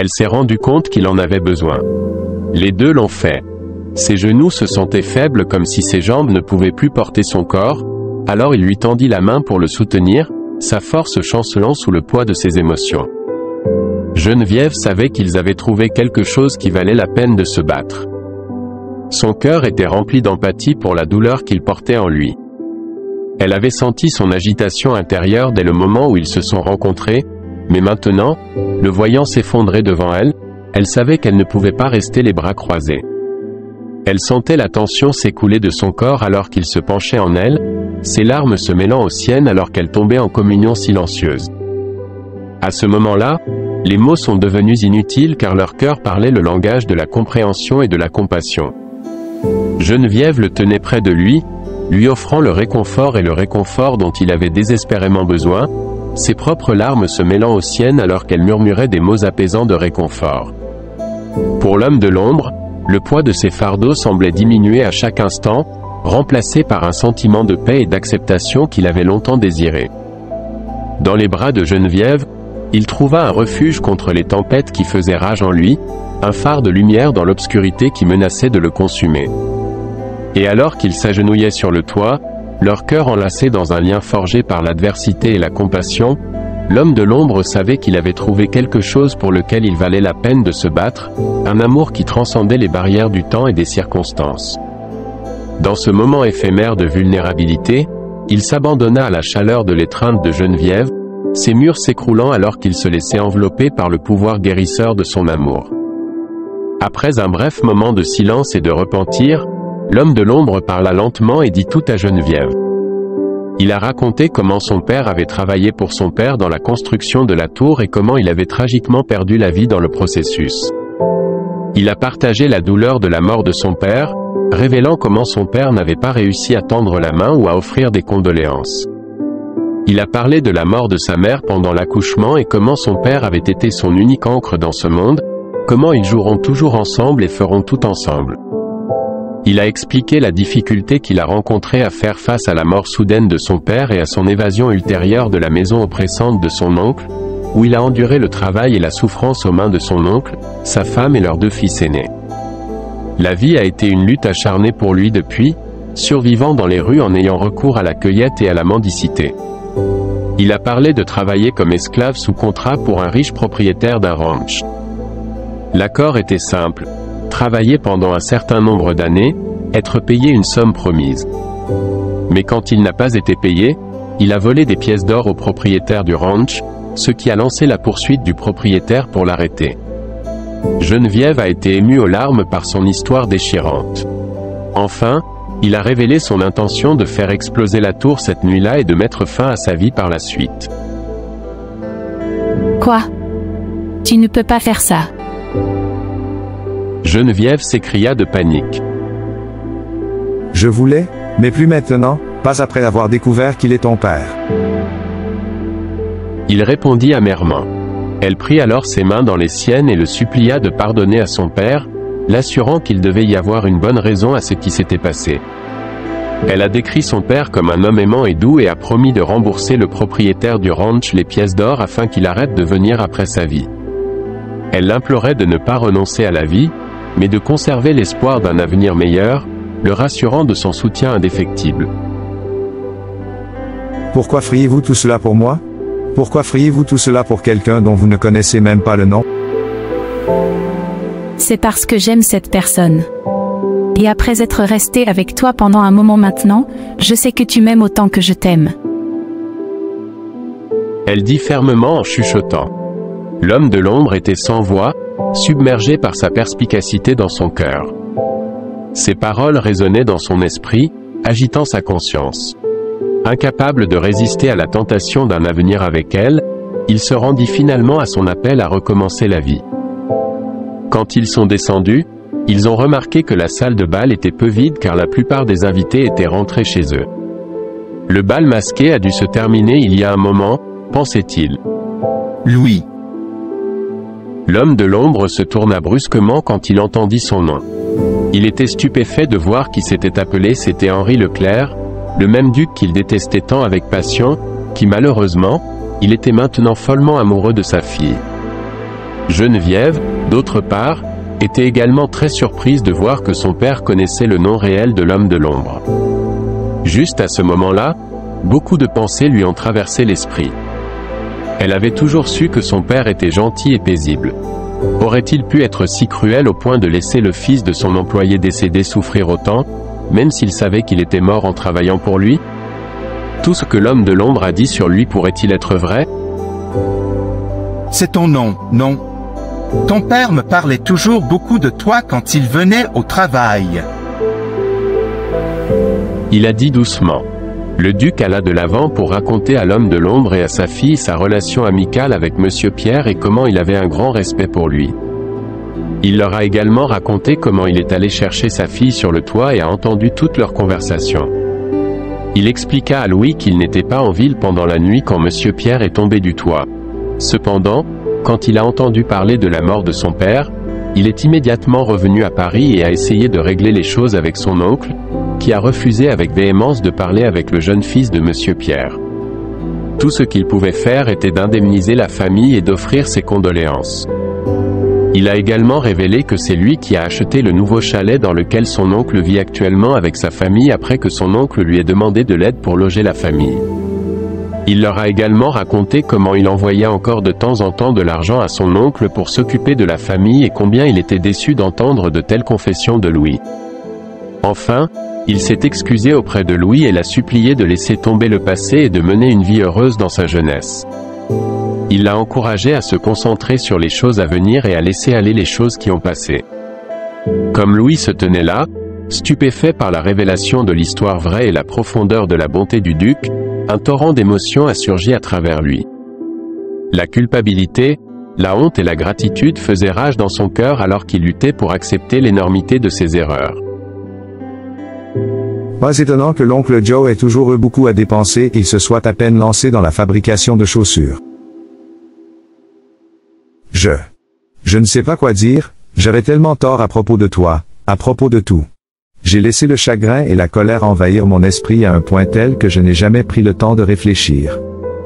Elle s'est rendue compte qu'il en avait besoin. Les deux l'ont fait. Ses genoux se sentaient faibles comme si ses jambes ne pouvaient plus porter son corps, alors il lui tendit la main pour le soutenir, sa force chancelant sous le poids de ses émotions. Geneviève savait qu'ils avaient trouvé quelque chose qui valait la peine de se battre. Son cœur était rempli d'empathie pour la douleur qu'il portait en lui. Elle avait senti son agitation intérieure dès le moment où ils se sont rencontrés, mais maintenant, le voyant s'effondrer devant elle, elle savait qu'elle ne pouvait pas rester les bras croisés. Elle sentait la tension s'écouler de son corps alors qu'il se penchait en elle, ses larmes se mêlant aux siennes alors qu'elle tombait en communion silencieuse. À ce moment-là, les mots sont devenus inutiles car leur cœur parlait le langage de la compréhension et de la compassion. Geneviève le tenait près de lui offrant le réconfort dont il avait désespérément besoin, ses propres larmes se mêlant aux siennes alors qu'elle murmurait des mots apaisants de réconfort. Pour l'homme de l'ombre, le poids de ses fardeaux semblait diminuer à chaque instant, remplacé par un sentiment de paix et d'acceptation qu'il avait longtemps désiré. Dans les bras de Geneviève, il trouva un refuge contre les tempêtes qui faisaient rage en lui, un phare de lumière dans l'obscurité qui menaçait de le consumer. Et alors qu'ils s'agenouillaient sur le toit, leur cœur enlacé dans un lien forgé par l'adversité et la compassion, l'homme de l'ombre savait qu'il avait trouvé quelque chose pour lequel il valait la peine de se battre, un amour qui transcendait les barrières du temps et des circonstances. Dans ce moment éphémère de vulnérabilité, il s'abandonna à la chaleur de l'étreinte de Geneviève, ses murs s'écroulant alors qu'il se laissait envelopper par le pouvoir guérisseur de son amour. Après un bref moment de silence et de repentir, l'homme de l'ombre parla lentement et dit tout à Geneviève. Il a raconté comment son père avait travaillé pour son père dans la construction de la tour et comment il avait tragiquement perdu la vie dans le processus. Il a partagé la douleur de la mort de son père, révélant comment son père n'avait pas réussi à tendre la main ou à offrir des condoléances. Il a parlé de la mort de sa mère pendant l'accouchement et comment son père avait été son unique ancre dans ce monde, comment ils joueront toujours ensemble et feront tout ensemble. Il a expliqué la difficulté qu'il a rencontrée à faire face à la mort soudaine de son père et à son évasion ultérieure de la maison oppressante de son oncle, où il a enduré le travail et la souffrance aux mains de son oncle, sa femme et leurs 2 fils aînés. La vie a été une lutte acharnée pour lui depuis, survivant dans les rues en ayant recours à la cueillette et à la mendicité. Il a parlé de travailler comme esclave sous contrat pour un riche propriétaire d'un ranch. L'accord était simple. Travailler pendant un certain nombre d'années, être payé une somme promise. Mais quand il n'a pas été payé, il a volé des pièces d'or au propriétaire du ranch, ce qui a lancé la poursuite du propriétaire pour l'arrêter. Geneviève a été émue aux larmes par son histoire déchirante. Enfin, il a révélé son intention de faire exploser la tour cette nuit-là et de mettre fin à sa vie par la suite. Quoi? Tu ne peux pas faire ça. Geneviève s'écria de panique. Je voulais, mais plus maintenant, pas après avoir découvert qu'il est ton père. Il répondit amèrement. Elle prit alors ses mains dans les siennes et le supplia de pardonner à son père, l'assurant qu'il devait y avoir une bonne raison à ce qui s'était passé. Elle a décrit son père comme un homme aimant et doux et a promis de rembourser le propriétaire du ranch les pièces d'or afin qu'il arrête de venir après sa vie. Elle l'implorait de ne pas renoncer à la vie, mais de conserver l'espoir d'un avenir meilleur, le rassurant de son soutien indéfectible. Pourquoi feriez-vous tout cela pour moi? Pourquoi feriez-vous tout cela pour quelqu'un dont vous ne connaissez même pas le nom? C'est parce que j'aime cette personne. Et après être resté avec toi pendant un moment maintenant, je sais que tu m'aimes autant que je t'aime. Elle dit fermement en chuchotant. L'homme de l'ombre était sans voix, submergé par sa perspicacité dans son cœur. Ses paroles résonnaient dans son esprit, agitant sa conscience. Incapable de résister à la tentation d'un avenir avec elle, il se rendit finalement à son appel à recommencer la vie. Quand ils sont descendus, ils ont remarqué que la salle de bal était peu vide car la plupart des invités étaient rentrés chez eux. Le bal masqué a dû se terminer il y a un moment, pensait-il. Louis. L'homme de l'ombre se tourna brusquement quand il entendit son nom. Il était stupéfait de voir qui s'était appelé, c'était Henri Leclerc, le même duc qu'il détestait tant avec passion, qui malheureusement, il était maintenant follement amoureux de sa fille. Geneviève, d'autre part, était également très surprise de voir que son père connaissait le nom réel de l'homme de l'ombre. Juste à ce moment-là, beaucoup de pensées lui ont traversé l'esprit. Elle avait toujours su que son père était gentil et paisible. Aurait-il pu être si cruel au point de laisser le fils de son employé décédé souffrir autant, même s'il savait qu'il était mort en travaillant pour lui? Tout ce que l'homme de l'ombre a dit sur lui pourrait-il être vrai? C'est ton nom, non? Ton père me parlait toujours beaucoup de toi quand il venait au travail. Il a dit doucement. Le duc alla de l'avant pour raconter à l'homme de l'ombre et à sa fille sa relation amicale avec Monsieur Pierre et comment il avait un grand respect pour lui. Il leur a également raconté comment il est allé chercher sa fille sur le toit et a entendu toute leur conversation. Il expliqua à Louis qu'il n'était pas en ville pendant la nuit quand Monsieur Pierre est tombé du toit. Cependant, quand il a entendu parler de la mort de son père, il est immédiatement revenu à Paris et a essayé de régler les choses avec son oncle, qui a refusé avec véhémence de parler avec le jeune fils de Monsieur Pierre. Tout ce qu'il pouvait faire était d'indemniser la famille et d'offrir ses condoléances. Il a également révélé que c'est lui qui a acheté le nouveau chalet dans lequel son oncle vit actuellement avec sa famille après que son oncle lui ait demandé de l'aide pour loger la famille. Il leur a également raconté comment il envoyait encore de temps en temps de l'argent à son oncle pour s'occuper de la famille et combien il était déçu d'entendre de telles confessions de Louis. Enfin, il s'est excusé auprès de Louis et l'a supplié de laisser tomber le passé et de mener une vie heureuse dans sa jeunesse. Il l'a encouragé à se concentrer sur les choses à venir et à laisser aller les choses qui ont passé. Comme Louis se tenait là, stupéfait par la révélation de l'histoire vraie et la profondeur de la bonté du duc, un torrent d'émotions a surgi à travers lui. La culpabilité, la honte et la gratitude faisaient rage dans son cœur alors qu'il luttait pour accepter l'énormité de ses erreurs. Pas étonnant que l'oncle Joe ait toujours eu beaucoup à dépenser et qu'il se soit à peine lancé dans la fabrication de chaussures. Je ne sais pas quoi dire, j'avais tellement tort à propos de toi, à propos de tout. J'ai laissé le chagrin et la colère envahir mon esprit à un point tel que je n'ai jamais pris le temps de réfléchir.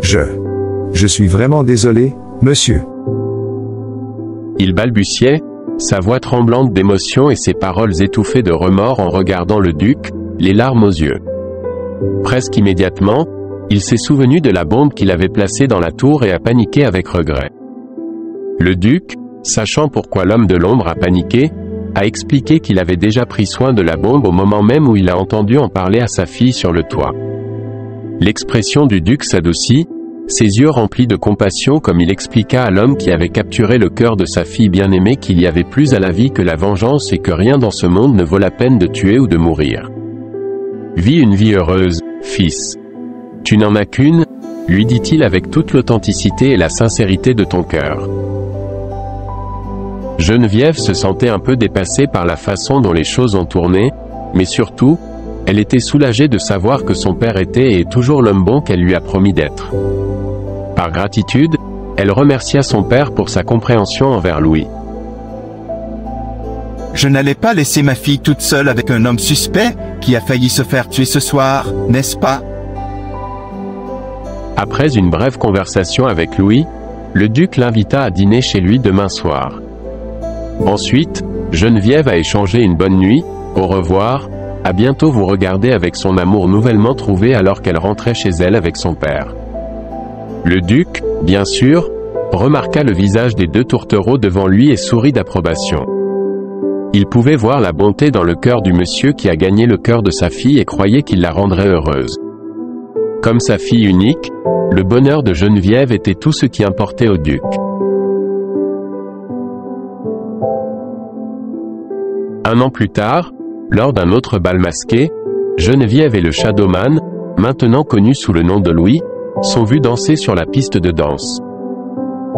Je suis vraiment désolé, monsieur. Il balbutiait, sa voix tremblante d'émotion et ses paroles étouffées de remords en regardant le duc, les larmes aux yeux. Presque immédiatement, il s'est souvenu de la bombe qu'il avait placée dans la tour et a paniqué avec regret. Le duc, sachant pourquoi l'homme de l'ombre a paniqué, a expliqué qu'il avait déjà pris soin de la bombe au moment même où il a entendu en parler à sa fille sur le toit. L'expression du duc s'adoucit, ses yeux remplis de compassion comme il expliqua à l'homme qui avait capturé le cœur de sa fille bien-aimée qu'il y avait plus à la vie que la vengeance et que rien dans ce monde ne vaut la peine de tuer ou de mourir. Vis une vie heureuse, fils. Tu n'en as qu'une, lui dit-il avec toute l'authenticité et la sincérité de ton cœur. Geneviève se sentait un peu dépassée par la façon dont les choses ont tourné, mais surtout, elle était soulagée de savoir que son père était et est toujours l'homme bon qu'elle lui a promis d'être. Par gratitude, elle remercia son père pour sa compréhension envers Louis. Je n'allais pas laisser ma fille toute seule avec un homme suspect qui a failli se faire tuer ce soir, n'est-ce pas? Après une brève conversation avec Louis, le duc l'invita à dîner chez lui demain soir. Ensuite, Geneviève a échangé une bonne nuit, au revoir, à bientôt vous regarder avec son amour nouvellement trouvé alors qu'elle rentrait chez elle avec son père. Le duc, bien sûr, remarqua le visage des deux tourtereaux devant lui et sourit d'approbation. Il pouvait voir la bonté dans le cœur du monsieur qui a gagné le cœur de sa fille et croyait qu'il la rendrait heureuse. Comme sa fille unique, le bonheur de Geneviève était tout ce qui importait au duc. Un an plus tard, lors d'un autre bal masqué, Geneviève et le Shadowman, maintenant connu sous le nom de Louis, sont vus danser sur la piste de danse.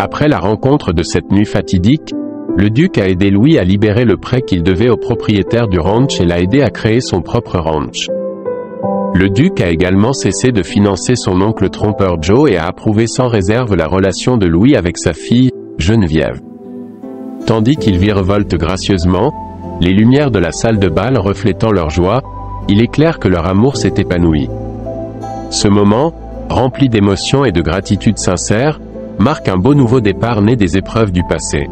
Après la rencontre de cette nuit fatidique, le duc a aidé Louis à libérer le prêt qu'il devait au propriétaire du ranch et l'a aidé à créer son propre ranch. Le duc a également cessé de financer son oncle trompeur Joe et a approuvé sans réserve la relation de Louis avec sa fille, Geneviève. Tandis qu'il virevolte gracieusement, les lumières de la salle de bal reflétant leur joie, il est clair que leur amour s'est épanoui. Ce moment, rempli d'émotion et de gratitude sincère, marque un beau nouveau départ né des épreuves du passé.